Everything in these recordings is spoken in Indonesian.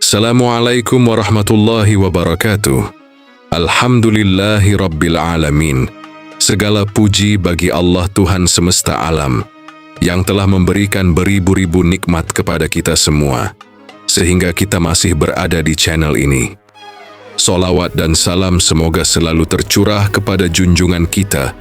Assalamualaikum warahmatullahi wabarakatuh. Alhamdulillahi rabbil alamin. Segala puji bagi Allah Tuhan semesta alam yang telah memberikan beribu-ribu nikmat kepada kita semua, sehingga kita masih berada di channel ini. Solawat dan salam semoga selalu tercurah kepada junjungan kita,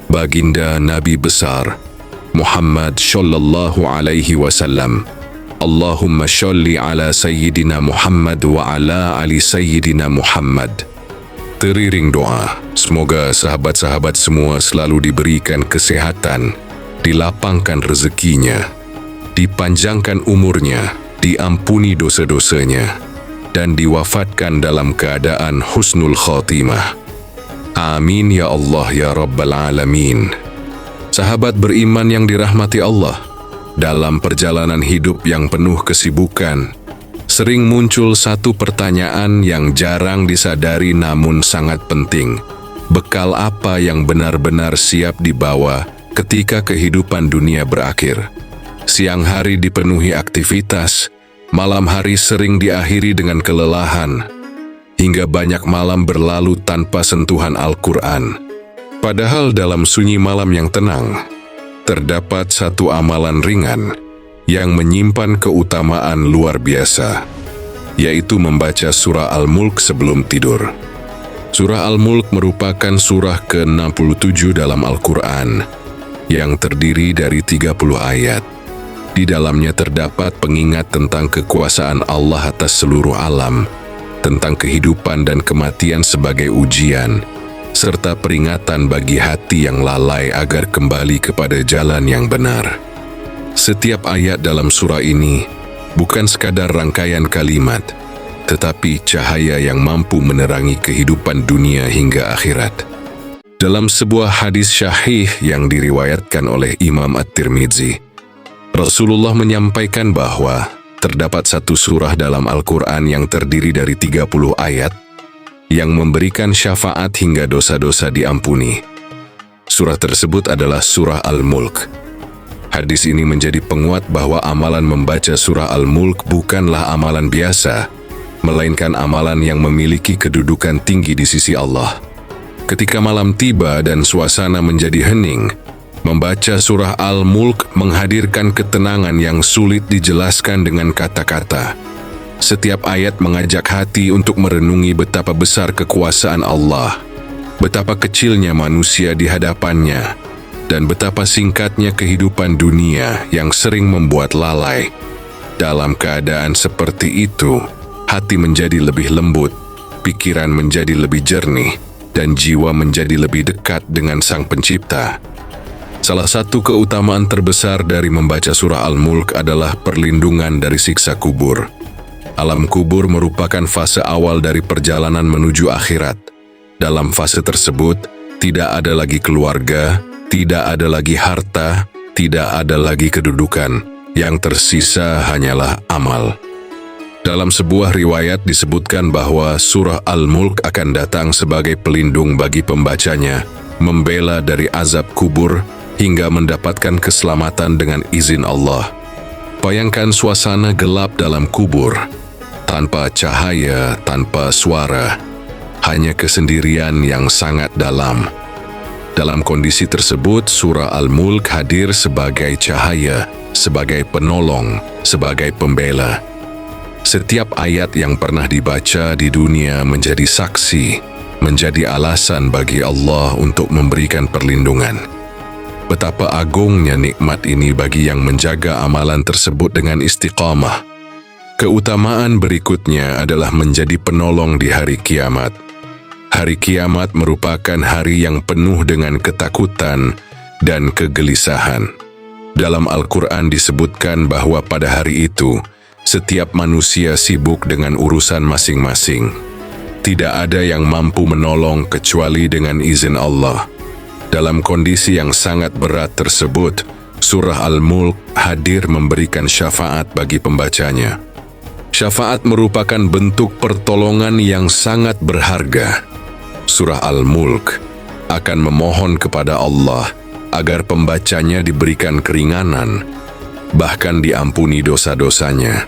baginda Nabi besar Muhammad Shallallahu Alaihi Wasallam. Allahumma sholli ala Sayyidina Muhammad wa ala ali Sayyidina Muhammad. Teriring doa, semoga sahabat-sahabat semua selalu diberikan kesehatan, dilapangkan rezekinya, dipanjangkan umurnya, diampuni dosa-dosanya, dan diwafatkan dalam keadaan husnul khotimah. Amin ya Allah ya Rabbal Alamin. Sahabat beriman yang dirahmati Allah, dalam perjalanan hidup yang penuh kesibukan, sering muncul satu pertanyaan yang jarang disadari namun sangat penting. Bekal apa yang benar-benar siap dibawa ketika kehidupan dunia berakhir? Siang hari dipenuhi aktivitas, malam hari sering diakhiri dengan kelelahan, hingga banyak malam berlalu tanpa sentuhan Al-Quran. Padahal dalam sunyi malam yang tenang, terdapat satu amalan ringan yang menyimpan keutamaan luar biasa, yaitu membaca surah Al-Mulk sebelum tidur. Surah Al-Mulk merupakan surah ke-67 dalam Al-Quran, yang terdiri dari 30 ayat. Di dalamnya terdapat pengingat tentang kekuasaan Allah atas seluruh alam, tentang kehidupan dan kematian sebagai ujian, serta peringatan bagi hati yang lalai agar kembali kepada jalan yang benar. Setiap ayat dalam surah ini bukan sekadar rangkaian kalimat, tetapi cahaya yang mampu menerangi kehidupan dunia hingga akhirat. Dalam sebuah hadis syahih yang diriwayatkan oleh Imam At-Tirmidzi, Rasulullah menyampaikan bahwa terdapat satu surah dalam Al-Quran yang terdiri dari 30 ayat, yang memberikan syafaat hingga dosa-dosa diampuni. Surah tersebut adalah surah Al-Mulk. Hadis ini menjadi penguat bahwa amalan membaca surah Al-Mulk bukanlah amalan biasa, melainkan amalan yang memiliki kedudukan tinggi di sisi Allah. Ketika malam tiba dan suasana menjadi hening, membaca surah Al-Mulk menghadirkan ketenangan yang sulit dijelaskan dengan kata-kata. Setiap ayat mengajak hati untuk merenungi betapa besar kekuasaan Allah, betapa kecilnya manusia di hadapannya, dan betapa singkatnya kehidupan dunia yang sering membuat lalai. Dalam keadaan seperti itu, hati menjadi lebih lembut, pikiran menjadi lebih jernih, dan jiwa menjadi lebih dekat dengan Sang Pencipta. Salah satu keutamaan terbesar dari membaca surah Al-Mulk adalah perlindungan dari siksa kubur. Alam kubur merupakan fase awal dari perjalanan menuju akhirat. Dalam fase tersebut, tidak ada lagi keluarga, tidak ada lagi harta, tidak ada lagi kedudukan. Yang tersisa hanyalah amal. Dalam sebuah riwayat disebutkan bahwa surah Al-Mulk akan datang sebagai pelindung bagi pembacanya, membela dari azab kubur, hingga mendapatkan keselamatan dengan izin Allah. Bayangkan suasana gelap dalam kubur, tanpa cahaya, tanpa suara, hanya kesendirian yang sangat dalam. Dalam kondisi tersebut, surah Al-Mulk hadir sebagai cahaya, sebagai penolong, sebagai pembela. Setiap ayat yang pernah dibaca di dunia menjadi saksi, menjadi alasan bagi Allah untuk memberikan perlindungan. Betapa agungnya nikmat ini bagi yang menjaga amalan tersebut dengan istiqamah. Keutamaan berikutnya adalah menjadi penolong di hari kiamat. Hari kiamat merupakan hari yang penuh dengan ketakutan dan kegelisahan. Dalam Al-Quran disebutkan bahwa pada hari itu, setiap manusia sibuk dengan urusan masing-masing. Tidak ada yang mampu menolong kecuali dengan izin Allah. Dalam kondisi yang sangat berat tersebut, surah Al-Mulk hadir memberikan syafaat bagi pembacanya. Syafaat merupakan bentuk pertolongan yang sangat berharga. Surah Al-Mulk akan memohon kepada Allah agar pembacanya diberikan keringanan, bahkan diampuni dosa-dosanya.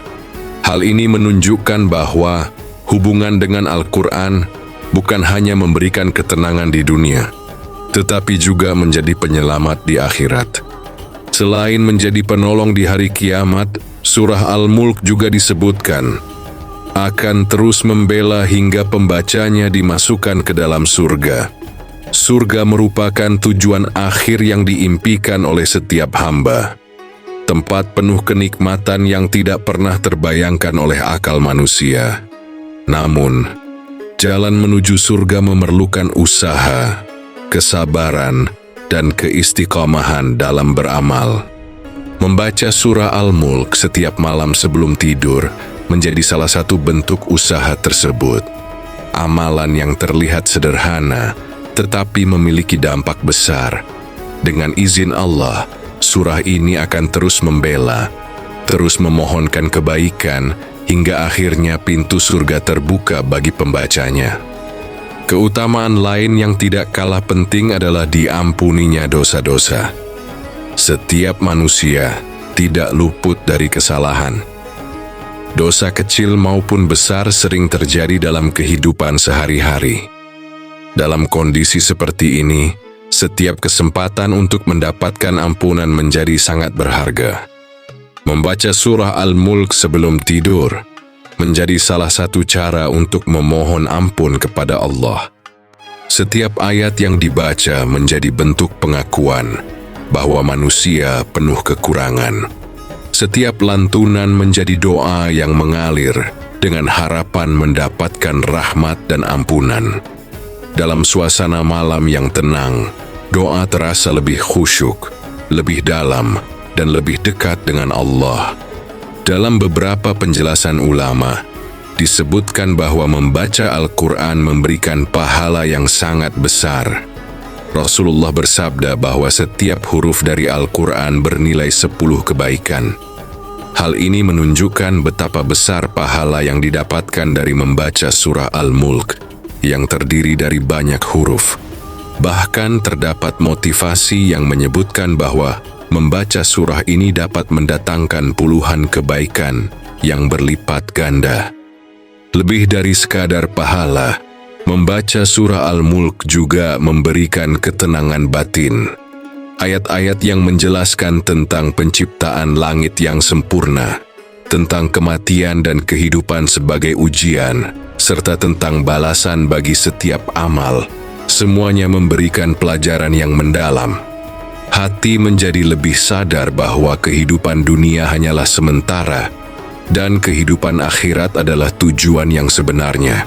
Hal ini menunjukkan bahwa hubungan dengan Al-Quran bukan hanya memberikan ketenangan di dunia, tetapi juga menjadi penyelamat di akhirat. Selain menjadi penolong di hari kiamat, surah Al-Mulk juga disebutkan akan terus membela hingga pembacanya dimasukkan ke dalam surga. Surga merupakan tujuan akhir yang diimpikan oleh setiap hamba. Tempat penuh kenikmatan yang tidak pernah terbayangkan oleh akal manusia. Namun, jalan menuju surga memerlukan usaha, kesabaran, dan keistiqomahan dalam beramal. Membaca surah Al-Mulk setiap malam sebelum tidur menjadi salah satu bentuk usaha tersebut. Amalan yang terlihat sederhana, tetapi memiliki dampak besar. Dengan izin Allah, surah ini akan terus membela, terus memohonkan kebaikan, hingga akhirnya pintu surga terbuka bagi pembacanya. Keutamaan lain yang tidak kalah penting adalah diampuninya dosa-dosa. Setiap manusia tidak luput dari kesalahan. Dosa kecil maupun besar sering terjadi dalam kehidupan sehari-hari. Dalam kondisi seperti ini, setiap kesempatan untuk mendapatkan ampunan menjadi sangat berharga. Membaca surah Al-Mulk sebelum tidur menjadi salah satu cara untuk memohon ampun kepada Allah. Setiap ayat yang dibaca menjadi bentuk pengakuan bahwa manusia penuh kekurangan. Setiap lantunan menjadi doa yang mengalir dengan harapan mendapatkan rahmat dan ampunan. Dalam suasana malam yang tenang, doa terasa lebih khusyuk, lebih dalam, dan lebih dekat dengan Allah. Dalam beberapa penjelasan ulama, disebutkan bahwa membaca Al-Quran memberikan pahala yang sangat besar. Rasulullah bersabda bahwa setiap huruf dari Al-Quran bernilai 10 kebaikan. Hal ini menunjukkan betapa besar pahala yang didapatkan dari membaca surah Al-Mulk yang terdiri dari banyak huruf. Bahkan terdapat motivasi yang menyebutkan bahwa membaca surah ini dapat mendatangkan puluhan kebaikan yang berlipat ganda. Lebih dari sekadar pahala, membaca surah Al-Mulk juga memberikan ketenangan batin. Ayat-ayat yang menjelaskan tentang penciptaan langit yang sempurna, tentang kematian dan kehidupan sebagai ujian, serta tentang balasan bagi setiap amal, semuanya memberikan pelajaran yang mendalam. Hati menjadi lebih sadar bahwa kehidupan dunia hanyalah sementara, dan kehidupan akhirat adalah tujuan yang sebenarnya.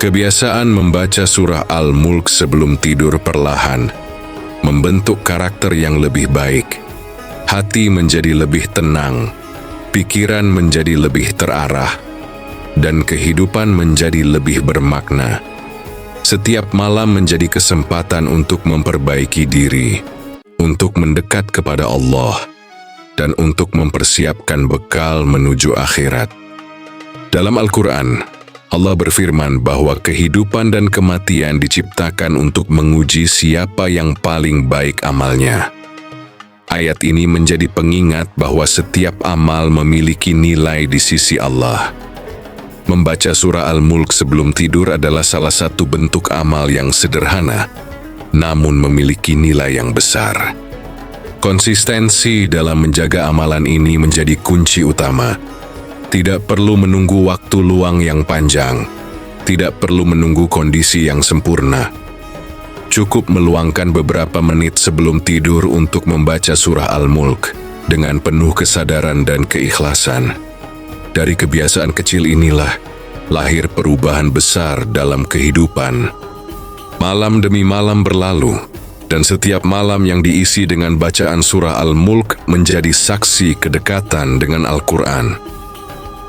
Kebiasaan membaca surah Al-Mulk sebelum tidur perlahan membentuk karakter yang lebih baik. Hati menjadi lebih tenang, pikiran menjadi lebih terarah, dan kehidupan menjadi lebih bermakna. Setiap malam menjadi kesempatan untuk memperbaiki diri, untuk mendekat kepada Allah, dan untuk mempersiapkan bekal menuju akhirat. Dalam Al-Quran, Allah berfirman bahwa kehidupan dan kematian diciptakan untuk menguji siapa yang paling baik amalnya. Ayat ini menjadi pengingat bahwa setiap amal memiliki nilai di sisi Allah. Membaca surah Al-Mulk sebelum tidur adalah salah satu bentuk amal yang sederhana, namun memiliki nilai yang besar. Konsistensi dalam menjaga amalan ini menjadi kunci utama. Tidak perlu menunggu waktu luang yang panjang, tidak perlu menunggu kondisi yang sempurna. Cukup meluangkan beberapa menit sebelum tidur untuk membaca surah Al-Mulk dengan penuh kesadaran dan keikhlasan. Dari kebiasaan kecil inilah lahir perubahan besar dalam kehidupan. Malam demi malam berlalu, dan setiap malam yang diisi dengan bacaan surah Al-Mulk menjadi saksi kedekatan dengan Al-Quran.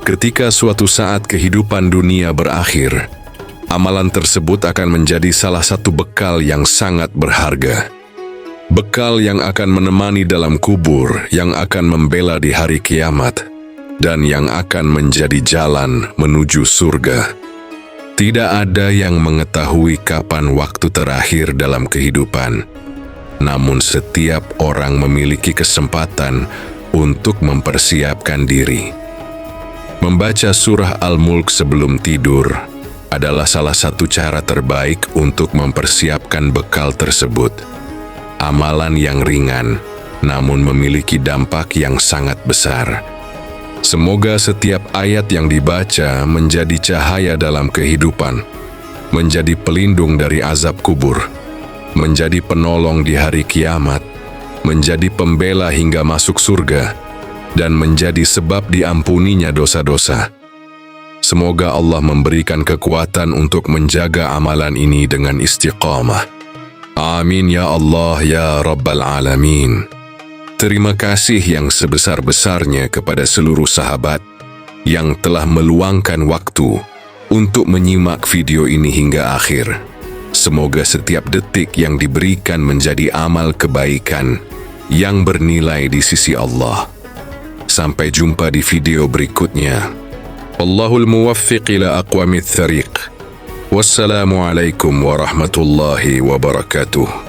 Ketika suatu saat kehidupan dunia berakhir, amalan tersebut akan menjadi salah satu bekal yang sangat berharga. Bekal yang akan menemani dalam kubur, yang akan membela di hari kiamat, dan yang akan menjadi jalan menuju surga. Tidak ada yang mengetahui kapan waktu terakhir dalam kehidupan, namun setiap orang memiliki kesempatan untuk mempersiapkan diri. Membaca surah Al-Mulk sebelum tidur adalah salah satu cara terbaik untuk mempersiapkan bekal tersebut. Amalan yang ringan, namun memiliki dampak yang sangat besar. Semoga setiap ayat yang dibaca menjadi cahaya dalam kehidupan, menjadi pelindung dari azab kubur, menjadi penolong di hari kiamat, menjadi pembela hingga masuk surga, dan menjadi sebab diampuninya dosa-dosa. Semoga Allah memberikan kekuatan untuk menjaga amalan ini dengan istiqamah. Amin ya Allah ya Rabbal Alamin. Terima kasih yang sebesar-besarnya kepada seluruh sahabat yang telah meluangkan waktu untuk menyimak video ini hingga akhir. Semoga setiap detik yang diberikan menjadi amal kebaikan yang bernilai di sisi Allah. Sampai jumpa di video berikutnya. Allahul muwaffiq ila aqwamit thariq. Wassalamualaikum warahmatullahi wabarakatuh.